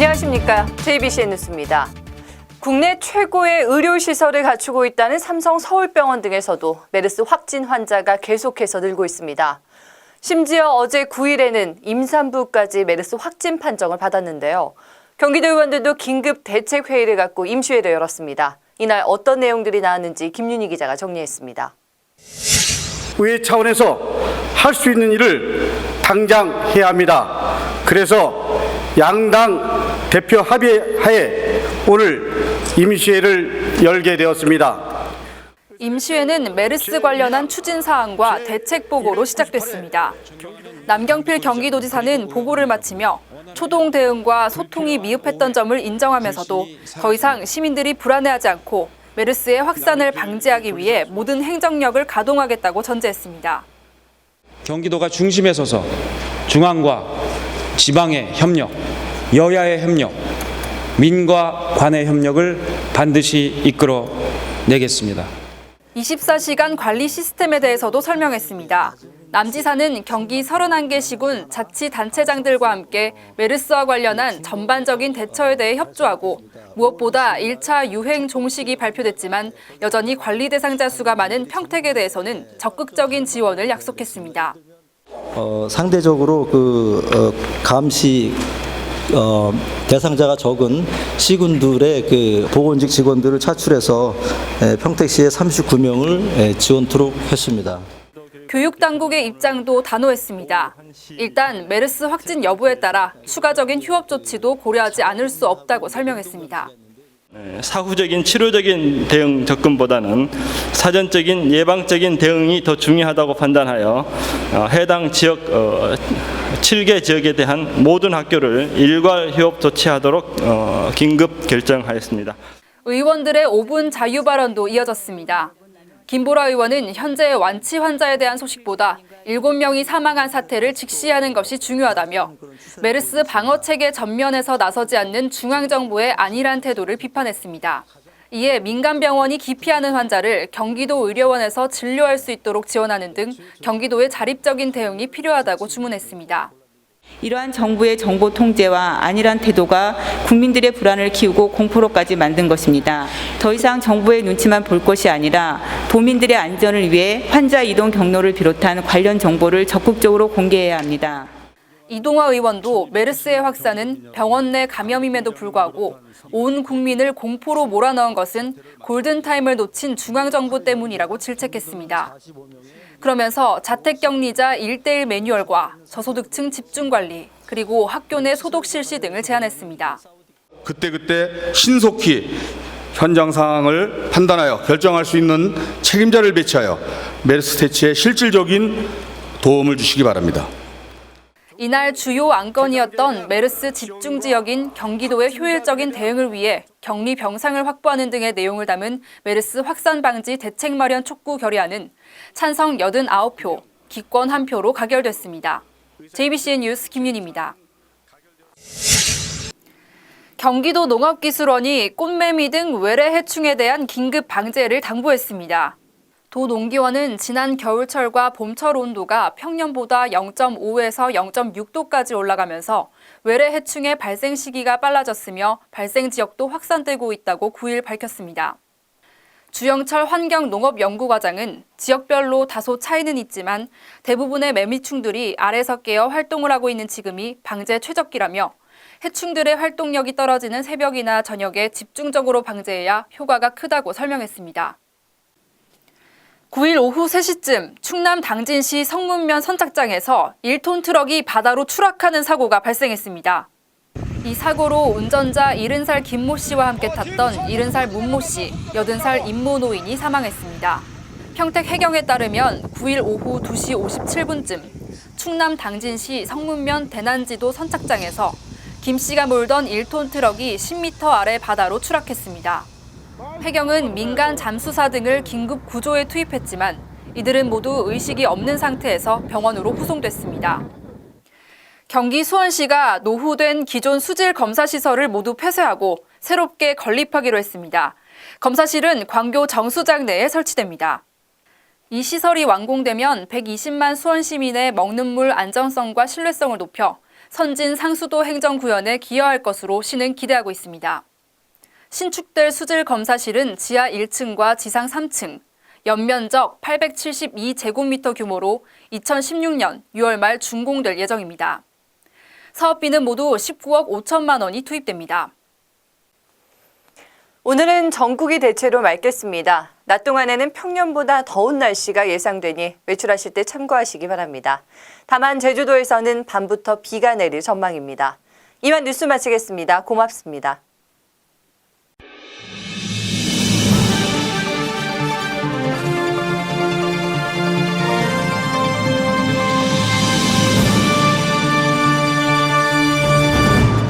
안녕하십니까. JBCN 뉴스입니다. 국내 최고의 의료시설을 갖추고 있다는 삼성 서울병원 등에서도 메르스 확진 환자가 계속해서 늘고 있습니다. 심지어 어제 9일에는 임산부까지 메르스 확진 판정을 받았는데요. 경기도 의원들도 긴급 대책회의를 갖고 임시회를 열었습니다. 이날 어떤 내용들이 나왔는지 김윤희 기자가 정리했습니다. 의회 차원에서 할 수 있는 일을 당장 해야 합니다. 그래서 양당 대표 합의하에 오늘 임시회를 열게 되었습니다. 임시회는 메르스 관련한 추진 사항과 대책 보고로 시작됐습니다. 남경필 경기도지사는 보고를 마치며 초동 대응과 소통이 미흡했던 점을 인정하면서도 더 이상 시민들이 불안해하지 않고 메르스의 확산을 방지하기 위해 모든 행정력을 가동하겠다고 전제했습니다. 경기도가 중심에 서서 중앙과 지방의 협력, 여야의 협력, 민과 관의 협력을 반드시 이끌어 내겠습니다. 24시간 관리 시스템에 대해서도 설명했습니다. 남지사는 경기 31개 시군 자치단체장들과 함께 메르스와 관련한 전반적인 대처에 대해 협조하고 무엇보다 1차 유행 종식이 발표됐지만 여전히 관리 대상자 수가 많은 평택에 대해서는 적극적인 지원을 약속했습니다. 상대적으로 감시 대상자가 적은 시군들의 보건직 직원들을 차출해서 평택시에 39명을 지원토록 했습니다. 교육당국의 입장도 단호했습니다. 일단 메르스 확진 여부에 따라 추가적인 휴업 조치도 고려하지 않을 수 없다고 설명했습니다. 사후적인 치료적인 대응 접근보다는 사전적인 예방적인 대응이 더 중요하다고 판단하여 해당 지역 7개 지역에 대한 모든 학교를 일괄 휴업 조치하도록 긴급 결정하였습니다. 의원들의 5분 자유 발언도 이어졌습니다. 김보라 의원은 현재 완치 환자에 대한 소식보다 7명이 사망한 사태를 직시하는 것이 중요하다며 메르스 방어 체계 전면에서 나서지 않는 중앙정부의 안일한 태도를 비판했습니다. 이에 민간 병원이 기피하는 환자를 경기도 의료원에서 진료할 수 있도록 지원하는 등 경기도의 자립적인 대응이 필요하다고 주문했습니다. 이러한 정부의 정보 통제와 안일한 태도가 국민들의 불안을 키우고 공포로까지 만든 것입니다. 더 이상 정부의 눈치만 볼 것이 아니라 도민들의 안전을 위해 환자 이동 경로를 비롯한 관련 정보를 적극적으로 공개해야 합니다. 이동화 의원도 메르스의 확산은 병원 내 감염임에도 불구하고 온 국민을 공포로 몰아넣은 것은 골든타임을 놓친 중앙정부 때문이라고 질책했습니다. 그러면서 자택격리자 1:1 매뉴얼과 저소득층 집중관리, 그리고 학교 내 소독 실시 등을 제안했습니다. 그때그때 신속히 현장 상황을 판단하여 결정할 수 있는 책임자를 배치하여 메르스 대처에 실질적인 도움을 주시기 바랍니다. 이날 주요 안건이었던 메르스 집중 지역인 경기도의 효율적인 대응을 위해 격리 병상을 확보하는 등의 내용을 담은 메르스 확산 방지 대책 마련 촉구 결의안은 찬성 89표, 기권 1표로 가결됐습니다. JBCN 뉴스 김윤희입니다. 경기도 농업기술원이 꽃매미 등 외래 해충에 대한 긴급 방제를 당부했습니다. 도 농기원은 지난 겨울철과 봄철 온도가 평년보다 0.5에서 0.6도까지 올라가면서 외래 해충의 발생 시기가 빨라졌으며 발생 지역도 확산되고 있다고 9일 밝혔습니다. 주영철 환경농업연구과장은 지역별로 다소 차이는 있지만 대부분의 매미충들이 알에서 깨어 활동을 하고 있는 지금이 방제 최적기라며 해충들의 활동력이 떨어지는 새벽이나 저녁에 집중적으로 방제해야 효과가 크다고 설명했습니다. 9일 오후 3시쯤 충남 당진시 성문면 선착장에서 1톤 트럭이 바다로 추락하는 사고가 발생했습니다. 이 사고로 운전자 70살 김모 씨와 함께 탔던 70살 문모 씨, 80살 임모 노인이 사망했습니다. 평택 해경에 따르면 9일 오후 2시 57분쯤 충남 당진시 성문면 대난지도 선착장에서 김 씨가 몰던 1톤 트럭이 10m 아래 바다로 추락했습니다. 해경은 민간 잠수사 등을 긴급 구조에 투입했지만 이들은 모두 의식이 없는 상태에서 병원으로 후송됐습니다. 경기 수원시가 노후된 기존 수질 검사 시설을 모두 폐쇄하고 새롭게 건립하기로 했습니다. 검사실은 광교 정수장 내에 설치됩니다. 이 시설이 완공되면 120만 수원 시민의 먹는 물 안전성과 신뢰성을 높여 선진 상수도 행정구현에 기여할 것으로 시는 기대하고 있습니다. 신축될 수질 검사실은 지하 1층과 지상 3층, 연면적 872제곱미터 규모로 2016년 6월 말 준공될 예정입니다. 사업비는 모두 19억 5천만 원이 투입됩니다. 오늘은 전국이 대체로 맑겠습니다. 낮 동안에는 평년보다 더운 날씨가 예상되니 외출하실 때 참고하시기 바랍니다. 다만 제주도에서는 밤부터 비가 내릴 전망입니다. 이만 뉴스 마치겠습니다. 고맙습니다.